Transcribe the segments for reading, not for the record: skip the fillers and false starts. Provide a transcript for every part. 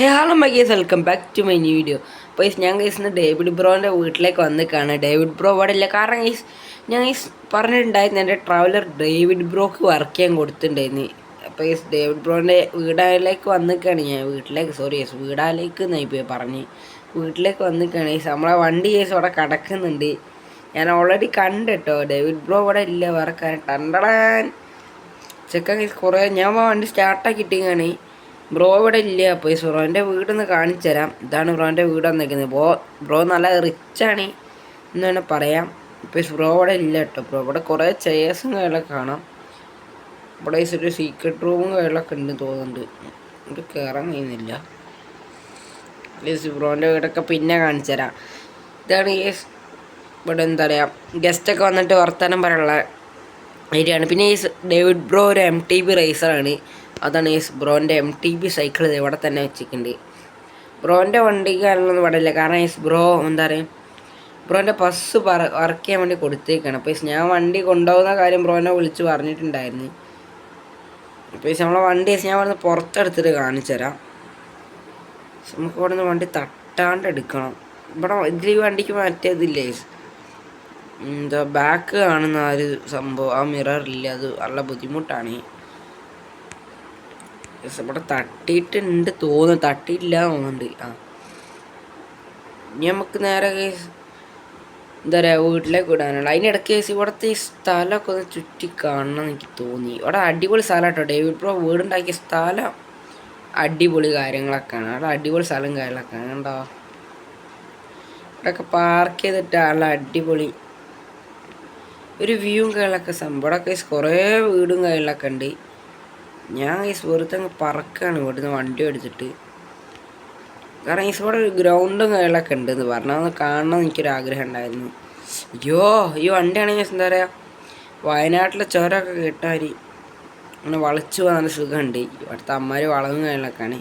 Hello my guys, welcome back to my new video. അപ്പോൾ ഞാൻ guys David ബ്രോൻ്റെ വീട്ടിലേക്ക് വന്നിക്കാണ്. David bro ഇവിടെ ഇല്ല. കാരണം ഗൈസ് ഞാൻ പറഞ്ഞിട്ടുണ്ടായിരുന്നു എൻ്റെ ട്രാവലർ ഡേവിഡ് ബ്രോക്ക് വർക്ക് ചെയ്യാൻ കൊടുത്തിട്ടുണ്ടായിരുന്നു. അപ്പോൾ ഗൈസ് ഡേവിഡ് ബ്രോൻ്റെ വീടാലേക്ക് വന്നിക്കാണ് ഞാൻ. വീടാലേക്ക് എന്നായി പോയി പറഞ്ഞ് വീട്ടിലേക്ക് വന്നിക്കാണ് ഗൈസ്. നമ്മളെ വണ്ടി ഗൈസ് അവിടെ കിടക്കുന്നുണ്ട്. ഞാൻ ഓൾറെഡി കണ്ടിട്ടോ. ഡേവിഡ് ബ്രോ ഇവിടെ ഇല്ല. വേറെ കാര്യം ടണ്ടടാൻ ചെക്കൻ ഗൈസ് കുറേ ഞാൻ വണ്ടി സ്റ്റാർട്ടാക്കിയിട്ടാണ്. ബ്രോ ഇവിടെ ഇല്ല. അപ്പോൾ ബ്രോൻ്റെ വീടൊന്ന് കാണിച്ചു തരാം. ഇതാണ് ബ്രോൻ്റെ വീട് വന്നിരിക്കുന്നത്. ബ്രോ നല്ല റിച്ചാണ് എന്ന് വേണേൽ പറയാം. ഇപ്പോൾ ബ്രോ ഇവിടെ ഇല്ല കേട്ടോ. ബ്രോ ഇവിടെ കുറേ ചെയേഴ്സും കാര്യങ്ങളൊക്കെ കാണാം. ഇവിടെ ഒരു സീക്രട്ട് റൂമും കാര്യങ്ങളൊക്കെ ഉണ്ട് തോന്നുന്നുണ്ട്. ഇത് കയറാൻ കഴിയുന്നില്ല. ബ്രോൻ്റെ വീടൊക്കെ പിന്നെ കാണിച്ചു തരാം. ഇതാണ് ഇവിടെ എന്താ പറയുക, ഗസ്റ്റൊക്കെ വന്നിട്ട് വർത്തമാനം പറയാനുള്ള ഏരിയയാണ്. പിന്നെ ഡേവിഡ് ബ്രോ ഒരു MTB റേസറാണ്. അതാണ് ബ്രോൻ്റെ MTB സൈക്കിൾ ഇവിടെ തന്നെ വെച്ചിട്ടുണ്ട്. ബ്രോൻ്റെ വണ്ടി കാര്യങ്ങളൊന്നും ഇവിടെ ഇല്ല. കാരണം ബ്രോ എന്താ പറയുക, ബ്രോൻ്റെ ബസ് വർക്ക് ചെയ്യാൻ വേണ്ടി കൊടുത്തേക്കാണ്. അപ്പോൾ ഞാൻ വണ്ടി കൊണ്ടുപോകുന്ന കാര്യം ബ്രോനെ വിളിച്ച് പറഞ്ഞിട്ടുണ്ടായിരുന്നു. അപ്പോൾ നമ്മളെ വണ്ടി ഞാൻ അവിടെ നിന്ന് പുറത്തെടുത്തിട്ട് കാണിച്ചു തരാം. നമുക്ക് ഇവിടെ നിന്ന് വണ്ടി തട്ടാണ്ട് എടുക്കണം. ഇവിടെ ഇതിൽ വണ്ടിക്ക് മറ്റേതില്ലേ, എന്താ ബാക്ക് കാണുന്ന ആ ഒരു സംഭവം, ആ മിററില്ല, അത് നല്ല ബുദ്ധിമുട്ടാണ്. ഇവിടെ തട്ടിയിട്ടുണ്ട് തോന്നുന്നു, തട്ടിയില്ല തോന്നുന്നുണ്ട്. ഇനി നമുക്ക് നേരെ എന്താ പറയുക വീട്ടിലേക്ക് വിടാനുള്ള. അതിനിടയ്ക്ക് ഇവിടുത്തെ ഈ സ്ഥലമൊക്കെ ഒന്ന് ചുറ്റി കാണണം എനിക്ക് തോന്നി. ഇവിടെ അടിപൊളി സ്ഥലം കേട്ടോ. ഡേവിഡ് ബ്രോ വീടുണ്ടാക്കിയ സ്ഥലം അടിപൊളി കാര്യങ്ങളൊക്കെയാണ്. അവിടെ അടിപൊളി സ്ഥലം കാര്യങ്ങളൊക്കെയാണ്. കണ്ടോ, ഇവിടെയൊക്കെ പാർക്ക് ചെയ്തിട്ട് നല്ല അടിപൊളി ഒരു വ്യൂവും കാര്യങ്ങളൊക്കെ സംഭവം. ഇവിടെയൊക്കെ കുറേ വീടും കാര്യങ്ങളൊക്കെ ഉണ്ട്. ഞാൻ വെറുതെ അങ്ങ് പറക്കാണ് ഇവിടുന്ന് വണ്ടി എടുത്തിട്ട്. കാരണം ഇവിടെ ഒരു ഗ്രൗണ്ടും കാര്യങ്ങളൊക്കെ ഉണ്ടെന്ന് പറഞ്ഞാൽ ഒന്ന് കാണണം എനിക്കൊരാഗ്രഹം ഉണ്ടായിരുന്നു. അയ്യോ, ഈ വണ്ടിയാണെങ്കിൽ എന്താ പറയുക, വയനാട്ടിലെ ചുരമൊക്കെ കേട്ടാൽ അങ്ങനെ വളച്ചു പോകാൻ നല്ല സുഖമുണ്ട്. ഇവിടുത്തെ അമ്മമാർ വളവും കാര്യങ്ങളൊക്കെയാണ്.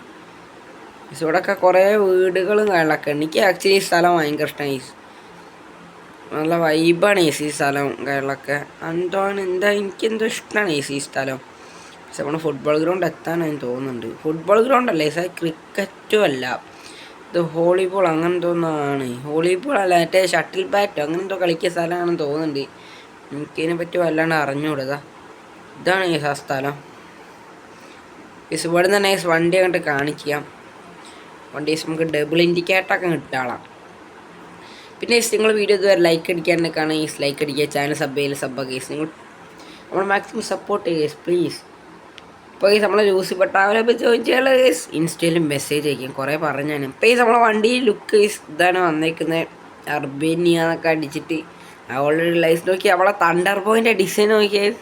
ഇവിടെയൊക്കെ കുറേ വീടുകളും കാര്യങ്ങളൊക്കെ ഉണ്ട്. എനിക്ക് ആക്ച്വലി ഈ സ്ഥലം ഭയങ്കര ഇഷ്ടമായി. നല്ല വൈബാണ് ഈ സ്ഥലം കാര്യങ്ങളൊക്കെ. എനിക്കെന്തോ ഇഷ്ടമാണ് ഈ സ്ഥലം. പക്ഷെ നമ്മൾ ഫുട്ബോൾ ഗ്രൗണ്ട് എത്താനായി തോന്നുന്നുണ്ട്. ഫുട്ബോൾ ഗ്രൗണ്ടല്ലേ ക്രിക്കറ്റും അല്ല, ഇത് വോളിബോൾ അങ്ങനെ തോന്നുന്നതാണ്. വോളിബോൾ അല്ല, മറ്റേ ഷട്ടിൽ ബാറ്റോ അങ്ങനെ എന്തോ കളിക്കുന്ന സ്ഥലമാണെന്ന് തോന്നുന്നുണ്ട്. എനിക്കതിനെ പറ്റി വല്ലാണ്ട് അറിഞ്ഞുകൂടാ. ഇതാണ് ആ സ്ഥലം. ഇവിടെ തന്നെ വണ്ടി അങ്ങോട്ട് കാണിക്കാം. വണ്ടി നമുക്ക് ഡബിൾ ഇൻഡിക്കേറ്ററൊക്കെ കിട്ടാളാം. പിന്നെ നിങ്ങൾ വീഡിയോ ഇതുവരെ ലൈക്ക് അടിക്കാണ്ട് കാണാൻ ലൈക്ക് അടിക്കുക, ചാനൽ സബ്ബൊക്കെ നിങ്ങൾ നമ്മൾ മാക്സിമം സപ്പോർട്ട് ചെയ്യുക പ്ലീസ്. ഇപ്പോൾ നമ്മളെ ലൂസിഫർ ട്രാവലൊക്കെ ചോദിച്ചാൽ ഇൻസ്റ്റയിൽ മെസ്സേജ് അയക്കും. കുറേ പറഞ്ഞാണ്. ഇപ്പോൾ നമ്മളെ വണ്ടി ലുക്ക് ഇതാണ് വന്നേക്കുന്നത്. അർബേനിയ എന്നൊക്കെ അടിച്ചിട്ട് ഓൾറെഡി ലൈസ് നോക്കി അവളെ തണ്ടർ പോയിൻ്റെ ഡിസൈൻ നോക്കിയാൽ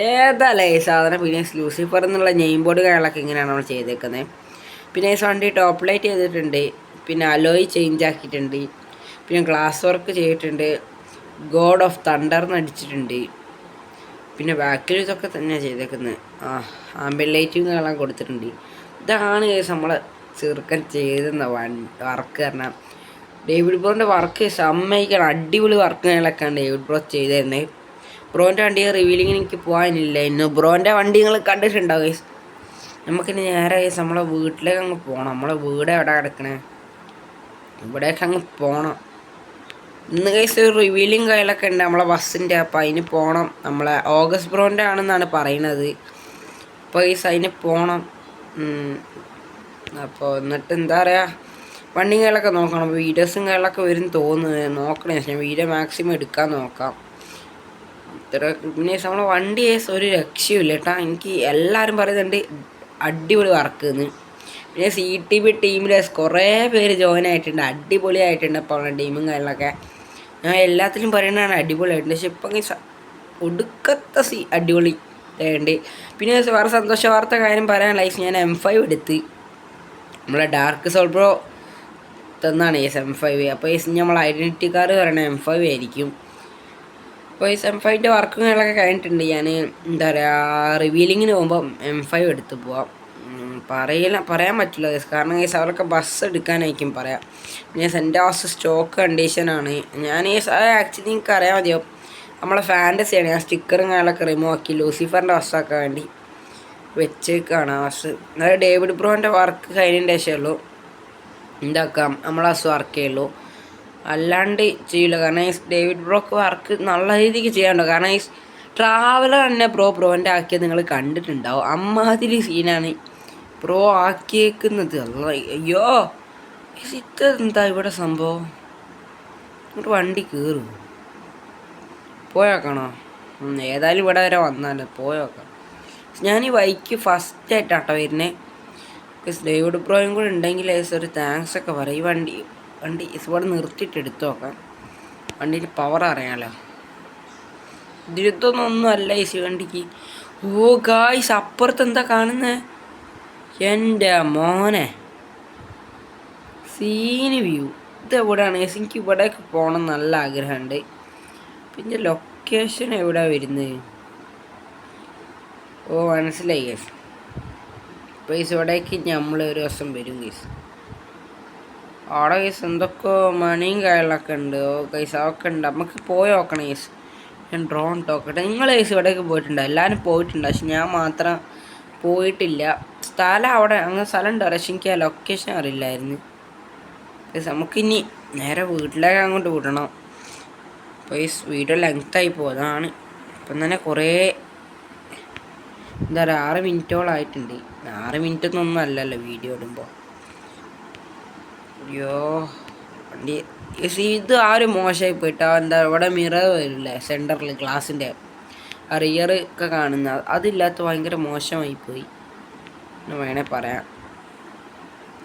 ഏതല്ലേ സാധനം. പിന്നെ ലൂസിഫർ എന്നുള്ള നെയിം ബോർഡ് കാര്യങ്ങളൊക്കെ ഇങ്ങനെയാണ് നമ്മൾ ചെയ്തേക്കുന്നത്. പിന്നെ വണ്ടി ടോപ്പ് ലൈറ്റ് ചെയ്തിട്ടുണ്ട്. പിന്നെ അലോയ് ചേഞ്ച് ആക്കിയിട്ടുണ്ട്. പിന്നെ ഗ്ലാസ് വർക്ക് ചെയ്തിട്ടുണ്ട്. ഗോഡ് ഓഫ് തണ്ടർ എന്ന് അടിച്ചിട്ടുണ്ട്. പിന്നെ ബാക്കിൽ ഇതൊക്കെ തന്നെയാണ് ചെയ്തേക്കുന്നത്. ആംബിയൻ ലൈറ്റും കാണാൻ കൊടുത്തിട്ടുണ്ട്. ഇതാണ് നമ്മളെ ചെറുക്കൻ ചെയ്തെന്ന വർക്ക്. കാരണം ഡേവിഡ് ബ്രോൻ്റെ വർക്ക് സമ്മതിക്കണം. അടിപൊളി വർക്കുകളൊക്കെയാണ് ഡേവിഡ് ബ്രോ ചെയ്തിരുന്നത്. ബ്രോൻ്റെ വണ്ടി റിവീലിങ്ങിന് എനിക്ക് പോകാനില്ല. ഇന്ന് ബ്രോൻ്റെ വണ്ടി നിങ്ങൾ കണ്ടിട്ടുണ്ടാവും. നമുക്കിനി നേരെ നമ്മളെ വീട്ടിലേക്ക് അങ്ങ് പോകണം. നമ്മളെ വീട് എവിടെ കിടക്കണേ, ഇവിടേക്ക് അങ്ങ് പോകണം. ഇന്ന് റിവീലിങ് കാര്യങ്ങളൊക്കെ ഉണ്ട് നമ്മളെ ബസ്സിൻ്റെ. അപ്പോൾ അതിന് പോകണം. നമ്മളെ ഓഗസ്റ്റ് ബ്രോൻ്റെ ആണെന്നാണ് പറയുന്നത്. അപ്പോൾ അതിന് പോകണം. അപ്പോൾ എന്നിട്ട് എന്താ പറയുക, വണ്ടി കാര്യങ്ങളൊക്കെ നോക്കണം. വീഡിയോസും കാര്യങ്ങളൊക്കെ വരും തോന്നുന്നത്. നോക്കണേ, ഞാൻ വീഡിയോ മാക്സിമം എടുക്കാൻ നോക്കാം. പിന്നെ നമ്മളെ വണ്ടി ഒരു രക്ഷയുമില്ല കേട്ടോ. എനിക്ക് എല്ലാവരും പറയുന്നുണ്ട് അടിപൊളി വർക്ക് എന്ന്. പിന്നെ CTB ടീമിൽ കുറേ പേര് ജോയിൻ ആയിട്ടുണ്ട്. അടിപൊളിയായിട്ടുണ്ട് ഇപ്പോൾ ഉള്ള ടീമും കാര്യങ്ങളൊക്കെ. ഞാൻ എല്ലാത്തിലും പറയുന്നതാണ് അടിപൊളിയായിട്ടുണ്ട്. പക്ഷെ ഇപ്പം ഒടുക്കത്തെ അടിപൊളി ഉണ്ട്. പിന്നെ വേറെ സന്തോഷ വാർത്ത കാര്യം പറയാൻ ഞാൻ M5 എടുത്ത് നമ്മളെ ഡാർക്ക് സോൾ ബ്രോ തന്നാണ് M5. അപ്പോൾ നമ്മളെ ഐഡൻറ്റിറ്റി കാർഡ് പറയണ M5 ആയിരിക്കും. അപ്പോൾ M5ൻ്റെ വർക്കും കാര്യങ്ങളൊക്കെ കഴിഞ്ഞിട്ടുണ്ട്. ഞാൻ എന്താ പറയുക, റിവീലിങ്ങിന് പോകുമ്പോൾ M5 എടുത്ത് പോവാം. പറയാൻ പറ്റില്ല കാരണം അവരൊക്കെ ബസ് എടുക്കാനായിരിക്കും പറയാം. പിന്നെ സെൻറ്റാസ് സ്റ്റോക്ക് കണ്ടീഷനാണ്. ഞാൻ ആക്ച്വലി നിങ്ങൾക്ക് അറിയാൻ മതിയോ, നമ്മളെ ഫാൻറ്റസിയാണ്. ഞാൻ സ്റ്റിക്കറും കാര്യങ്ങളൊക്കെ റിമൂവ് ആക്കി ലൂസിഫറിൻ്റെ ബസ്സാക്കാൻ വേണ്ടി. വെച്ചേക്കാണ് ഫസ്റ്റ്. എന്നാലും ഡേവിഡ് ബ്രോൻ്റെ വർക്ക് കഴിഞ്ഞതിൻ്റെ ശേഷമേ എന്താക്കാം നമ്മളാസ് വർക്ക് ചെയ്യുള്ളൂ, അല്ലാണ്ട് ചെയ്യില്ല. കാരണം ഈ ഡേവിഡ് ബ്രോക്ക് വർക്ക് നല്ല രീതിക്ക് ചെയ്യാനുണ്ടോ. കാരണം ഈ ട്രാവലർ തന്നെ ബ്രോൻ്റെ ആക്കിയത് നിങ്ങൾ കണ്ടിട്ടുണ്ടാവും. അമ്മാതിരി സീനാണ് ബ്രോ ആക്കിയേക്കുന്നത്. അയ്യോ ഇതെന്താ ഇവിടെ സംഭവം? ഇങ്ങോട്ട് വണ്ടി കയറും. പോയേക്കണോ? ഏതായാലും ഇവിടെ വരെ വന്നാലോ, പോയേക്കാം. ഞാൻ ഈ ബൈക്ക് ഫസ്റ്റായിട്ടാട്ടോ വരുന്നത്. ഡേവിഡ് ബ്രോയും കൂടെ ഉണ്ടെങ്കിൽ ഒരു താങ്ക്സ് ഒക്കെ പറയും. ഈ വണ്ടി ഇവിടെ നിർത്തിയിട്ട് എടുത്തു നോക്കാം. വണ്ടിയിൽ പവർ അറിയാമല്ലോ. ഇതിലത്തൊന്നും അല്ല ഈ വണ്ടിക്ക്. ഓ ഗായ്സ്, അപ്പുറത്ത് എന്താ കാണുന്നത്? എൻ്റെ മോനെ, സീന് വ്യൂ. ഇതെവിടെയാണ്? എനിക്ക് ഇവിടേക്ക് പോകണം നല്ല ആഗ്രഹമുണ്ട്. പിന്നെ ലൊക്കേഷൻ എവിടെ വരുന്നത്? ഓ മനസ്സിലായി ഗൈസ്. പൈസ ഇവിടേക്ക് നമ്മൾ ഒരു ദിവസം വരും ഗൈസ്. അവിടെ ഗൈസ് എന്തൊക്കെ മണിയും കാര്യങ്ങളൊക്കെ ഉണ്ട്. ഓ ഗൈസ് അതൊക്കെ ഉണ്ട്, നമുക്ക് പോയി നോക്കണം ഗൈസ്. ഞാൻ ഡ്രോൺ ടോക്കട്ടെ. നിങ്ങൾ ഗൈസ് ഇവിടേക്ക് പോയിട്ടുണ്ടോ? എല്ലാവരും പോയിട്ടുണ്ട്, പക്ഷെ ഞാൻ മാത്രം പോയിട്ടില്ല. സ്ഥലം അവിടെ അങ്ങനെ സ്ഥലം ഉണ്ട്, പക്ഷെ എനിക്ക് ആ ലൊക്കേഷൻ അറിയില്ലായിരുന്നു. നമുക്കിനി നേരെ വീട്ടിലേക്ക് അങ്ങോട്ട് വിടണം. പൈസ വീഡിയോ ലെങ്ത്തായി പോകുന്നതാണ്. ഇപ്പം തന്നെ കുറേ എന്താ പറയുക 6 മിനിറ്റോളായിട്ടുണ്ട്. 6 മിനിറ്റൊന്നും അല്ലല്ലോ വീഡിയോ ഇടുമ്പോൾ. അയ്യോ വണ്ടി ഇത് ആരും മോശമായി പോയിട്ടോ. എന്താ ഇവിടെ മിറർ വരില്ലേ സെൻറ്ററിൽ, ഗ്ലാസിൻ്റെ ആ റിയർ ഒക്കെ കാണുന്ന അതില്ലാത്ത ഭയങ്കര മോശമായി പോയി എന്ന് വേണേ പറയാം.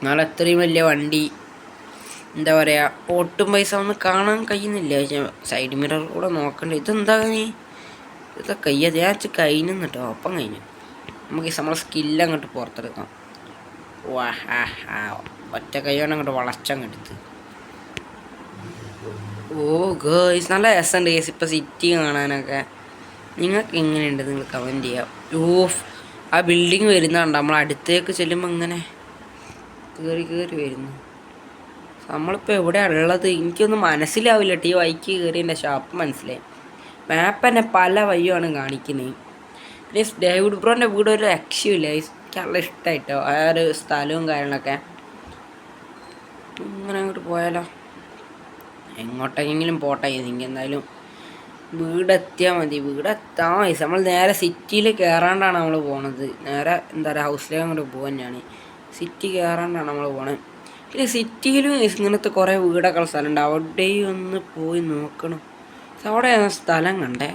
നാളെ അത്രയും വലിയ വണ്ടി എന്താ പറയുക, ഒട്ടും പൈസ ഒന്നും കാണാൻ കഴിയുന്നില്ല. സൈഡ് മിറർ കൂടെ നോക്കണ്ടേ. ഇതെന്താ നീ ഇതൊക്കെ കയ്യത്? ഞാൻ കഴിഞ്ഞു കേട്ടോ, ഒപ്പം കഴിഞ്ഞു. നമുക്ക് നമ്മളെ സ്കില്ല് അങ്ങോട്ട് പുറത്തെടുക്കാം. വാ ഒറ്റ കൈയോടെ അങ്ങോട്ട് വളച്ചങ്ങെടുത്ത്. ഓ ഗേയ്സ് നല്ല രസമുണ്ട് ഗേസ് ഇപ്പം സിറ്റി കാണാനൊക്കെ. നിങ്ങൾക്ക് എങ്ങനെയുണ്ട് നിങ്ങൾ കമൻറ്റ് ചെയ്യാം. ഓഫ് ആ ബിൽഡിങ് വരുന്നുണ്ട്. നമ്മൾ അടുത്തേക്ക് ചെല്ലുമ്പോൾ ഇങ്ങനെ കയറി വരുന്നു. നമ്മളിപ്പോൾ എവിടെയാണ് ഉള്ളത് എനിക്കൊന്നും മനസ്സിലാവില്ല. ഈ വൈക്ക് കയറിയതിൻ്റെ ഷാപ്പ് മനസ്സിലായി. മാപ്പ് തന്നെ പല വഴിയാണ് കാണിക്കുന്നത്. പിന്നെ ഡേവിഡ് ബ്രോൻ്റെ വീട് ഒരു രക്ഷയില്ല. എനിക്ക് നല്ല ഇഷ്ടമായിട്ടോ ആ ഒരു സ്ഥലവും കാര്യങ്ങളൊക്കെ. ഇങ്ങനെ അങ്ങോട്ട് പോയാലോ? എങ്ങോട്ടെങ്കിലും പോട്ടെ. എനിക്ക് എന്തായാലും വീടെത്തിയാൽ മതി. വീടെത്താൻ വയസ്സ് നമ്മൾ നേരെ സിറ്റിയിൽ കയറാണ്ടാണ് നമ്മൾ പോണത്. നേരെ എന്താ പറയുക ഹൗസിലേക്ക് അങ്ങോട്ട് പോകാൻ തന്നെയാണ്. സിറ്റി കയറാണ്ടാണ് നമ്മൾ പോണത്. പിന്നെ സിറ്റിയിലും ഇങ്ങനത്തെ കുറേ വീടൊക്കെ സ്ഥലമുണ്ട്. അവിടെയും ഒന്ന് പോയി നോക്കണം. അവിടെ സ്ഥലം കണ്ടേ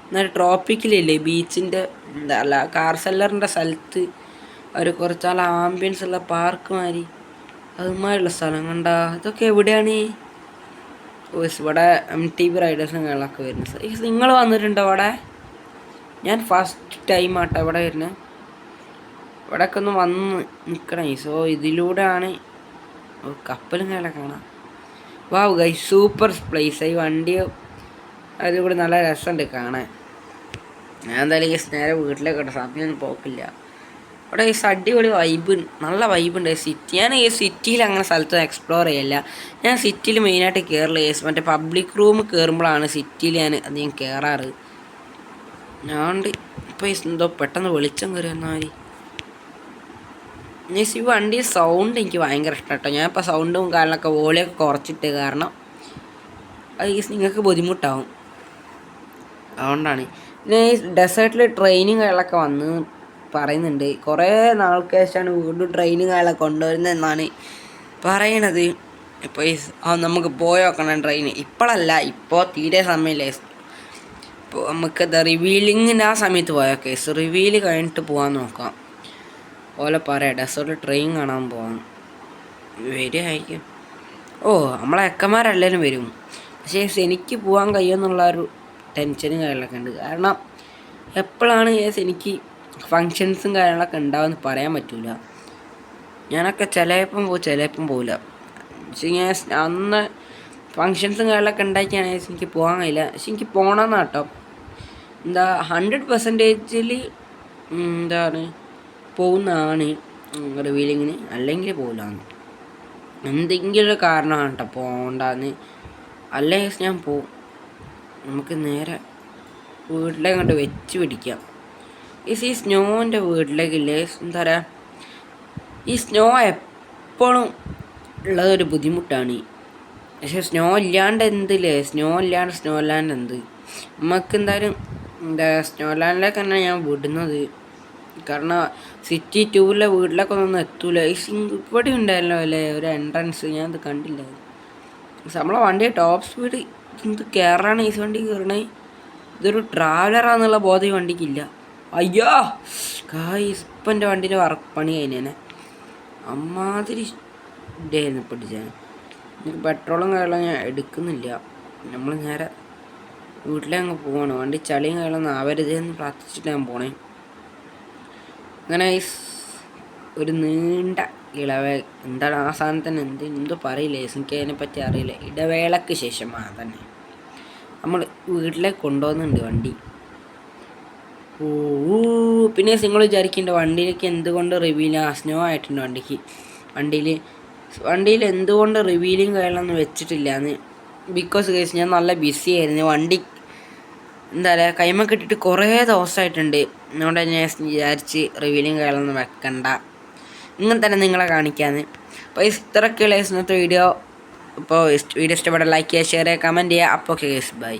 എന്നാലും ട്രോപ്പിക്കലില്ലേ ബീച്ചിൻ്റെ എന്താ അല്ല കാർ സെല്ലറിൻ്റെ സ്ഥലത്ത് ഒരു കുറച്ചാൾ ആംബിയൻസ് ഉള്ള പാർക്ക് മാതിരി അതുമാതിരിയുള്ള സ്ഥലം കണ്ടാ. ഇതൊക്കെ എവിടെയാണ്? ഇവിടെ MTV റൈഡേഴ്സും കാര്യങ്ങളൊക്കെ വരുന്നത്. നിങ്ങൾ വന്നിട്ടുണ്ടോ അവിടെ? ഞാൻ ഫസ്റ്റ് ടൈം ആട്ടോ ഇവിടെ വരുന്നത്. ഇവിടെയൊക്കെ ഒന്ന് വന്ന് നിൽക്കണം. സോ ഇതിലൂടെയാണ് കപ്പലും കാര്യങ്ങളൊക്കെ കാണാം. വാവ് ഗൈസ് സൂപ്പർ പ്ലേസ്. ഈ വണ്ടി അതിൽ കൂടെ നല്ല രസമുണ്ട് കാണാൻ. ഞാൻ എന്തായാലും നേരെ വീട്ടിലേക്കോട്ടെ, സമയമൊന്നും പോക്കില്ല. അവിടെ ഈ അടിപൊളി വൈബ്, നല്ല വൈബുണ്ട് സിറ്റി. ഞാൻ ഈ സിറ്റിയിൽ അങ്ങനെ സ്ഥലത്ത് എക്സ്പ്ലോർ ചെയ്യില്ല. ഞാൻ സിറ്റിയിൽ മെയിനായിട്ട് കയറില്ല. മറ്റേ പബ്ലിക് റൂം കയറുമ്പോഴാണ് സിറ്റിയിൽ ഞാൻ അധികം കയറാറ്. ഞാണ്ട് ഇപ്പോൾ എന്തോ പെട്ടെന്ന് വെളിച്ചം കയറി വന്നാൽ മതി. ഈ വണ്ടി സൗണ്ട് എനിക്ക് ഭയങ്കര ഇഷ്ടം കേട്ടോ. ഞാനിപ്പോൾ സൗണ്ടും കാര്യങ്ങളൊക്കെ വോളിയൊക്കെ കുറച്ചിട്ട്, കാരണം അത് നിങ്ങൾക്ക് ബുദ്ധിമുട്ടാവും, അതുകൊണ്ടാണ്. പിന്നെ ഈ ഡെസേർട്ടിൽ ട്രെയിനും കാര്യങ്ങളൊക്കെ വന്ന് പറയുന്നുണ്ട്. കുറേ നാൾക്ക് ശേഷമാണ് വീണ്ടും ട്രെയിനും കാര്യങ്ങളൊക്കെ കൊണ്ടുവരുന്നതെന്നാണ് പറയണത്. ഇപ്പോൾ നമുക്ക് പോയി നോക്കണം ട്രെയിൻ. ഇപ്പോഴല്ല, ഇപ്പോൾ തീരെ സമയമില്ല. ഇപ്പോൾ നമുക്കത് റിവീലിങ്ങിൻ്റെ ആ സമയത്ത് പോയൊക്കെ റിവീൽ കഴിഞ്ഞിട്ട് പോകാൻ നോക്കാം. ഓലെ പറയാം ഡെസേർട്ടിൽ ട്രെയിൻ കാണാൻ പോകാം. വരികയായിരിക്കും. ഓ നമ്മളെ അക്കന്മാരെല്ലാവരും വരും. പക്ഷേ എനിക്ക് പോകാൻ കഴിയുമെന്നുള്ളൊരു ടെൻഷനും കാര്യങ്ങളൊക്കെ ഉണ്ട്. കാരണം എപ്പോഴാണ് എനിക്ക് ഫങ്ഷൻസും കാര്യങ്ങളൊക്കെ ഉണ്ടാവുമെന്ന് പറയാൻ പറ്റില്ല. ഞാനൊക്കെ ചിലപ്പം പോകും, ചിലപ്പം പോകില്ല. പക്ഷേ ഞാൻ അന്ന് ഫങ്ഷൻസും കാര്യങ്ങളൊക്കെ ഉണ്ടാക്കിയാണെങ്കിൽ എനിക്ക് പോകാൻ കഴിയില്ല. പക്ഷെ എനിക്ക് പോകണമെന്ന് കേട്ടോ. എന്താ 100% എന്താണ് പോകുന്നതാണ് റിവീലിങ്ങിന്, അല്ലെങ്കിൽ പോകില്ലാന്ന്. എന്തെങ്കിലും ഒരു കാരണമാണ് കേട്ടോ പോകണ്ടെന്ന്. അല്ലെങ്കിൽ ഞാൻ പോവും. നമുക്ക് നേരെ വീട്ടിലേക്കങ്ങോട്ട് വെച്ച് പിടിക്കാം. ഈ സ്നോൻ്റെ വീട്ടിലേക്കില്ലേ എന്താ പറയുക, ഈ സ്നോ എപ്പോഴും ഉള്ളതൊരു ബുദ്ധിമുട്ടാണ്. പക്ഷെ സ്നോ ഇല്ലാണ്ട് എന്തില്ലേ, സ്നോ ഇല്ലാണ്ട് എന്ത്. നമുക്ക് എന്തായാലും എന്താ സ്നോ ലാൻഡിലേക്ക് തന്നെ ഞാൻ വിടുന്നത്. കാരണം സിറ്റി 2 വീട്ടിലൊക്കെ ഒന്നും എത്തൂല. ഈ ഇവിടെ ഉണ്ടായല്ലോ അല്ലേ ഒരു എൻട്രൻസ്, ഞാനത് കണ്ടില്ല. നമ്മളെ വണ്ടി ടോപ്പ് സ്പീഡ് എന്ത് കയറാണ് ഈ വണ്ടി കയറണേ. ഇതൊരു ട്രാവലറാന്നുള്ള ബോധം ഈ വണ്ടിക്കില്ല. അയ്യോ ഗായ്സ്, ഇപ്പം എൻ്റെ വണ്ടീൻ്റെ പണി കഴിഞ്ഞേനെ. അമ്മാതിരി ഇതായിരുന്നു പിടിച്ചാൽ. എനിക്ക് പെട്രോളും കാര്യങ്ങളും ഞാൻ എടുക്കുന്നില്ല. നമ്മൾ നേരെ വീട്ടിലങ്ങ് പോവാണ്. വണ്ടി ചളിയും കാര്യങ്ങളൊന്നും ആവരുതെന്ന് പ്രാർത്ഥിച്ചിട്ട് ഞാൻ പോണേ. അങ്ങനെ ഒരു നീണ്ട എന്താണ് ആ സാധനത്തിന് എന്തോ പറയില്ല, എനിക്ക് അതിനെപ്പറ്റി അറിയില്ല. ഇടവേളയ്ക്ക് ശേഷം തന്നെ നമ്മൾ വീട്ടിലേക്ക് കൊണ്ടുപോകുന്നുണ്ട് വണ്ടി. പിന്നെ നിങ്ങൾ വിചാരിക്കേണ്ട വണ്ടിയിലേക്ക് എന്തുകൊണ്ട് സ്നോ ആയിട്ടുണ്ട് വണ്ടിയിൽ എന്തുകൊണ്ട് റിവീലിങ് കാര്യങ്ങളൊന്നും വെച്ചിട്ടില്ല ബിക്കോസ് കേസ് ഞാൻ നല്ല ബിസി ആയിരുന്നു. വണ്ടി എന്താ പറയുക കൈമ കിട്ടിയിട്ട് കുറേ ദിവസമായിട്ടുണ്ട്. അതുകൊണ്ട് ഞാൻ വിചാരിച്ച് റിവീലിങ് കാര്യങ്ങളൊന്നും വെക്കണ്ട, ഇങ്ങനെ തന്നെ നിങ്ങളെ കാണിക്കാമെന്ന്. അപ്പോൾ ഇത്രയൊക്കെയുള്ള ഇന്നത്തെ വീഡിയോ. അപ്പോൾ വീഡിയോ ഇഷ്ടപ്പെട്ടാൽ ലൈക്ക് ചെയ്യുക, ഷെയർ ചെയ്യുക, കമൻറ്റ് ചെയ്യുക. അപ്പോൾ ഓക്കെ ഗൈസ്, ബൈ.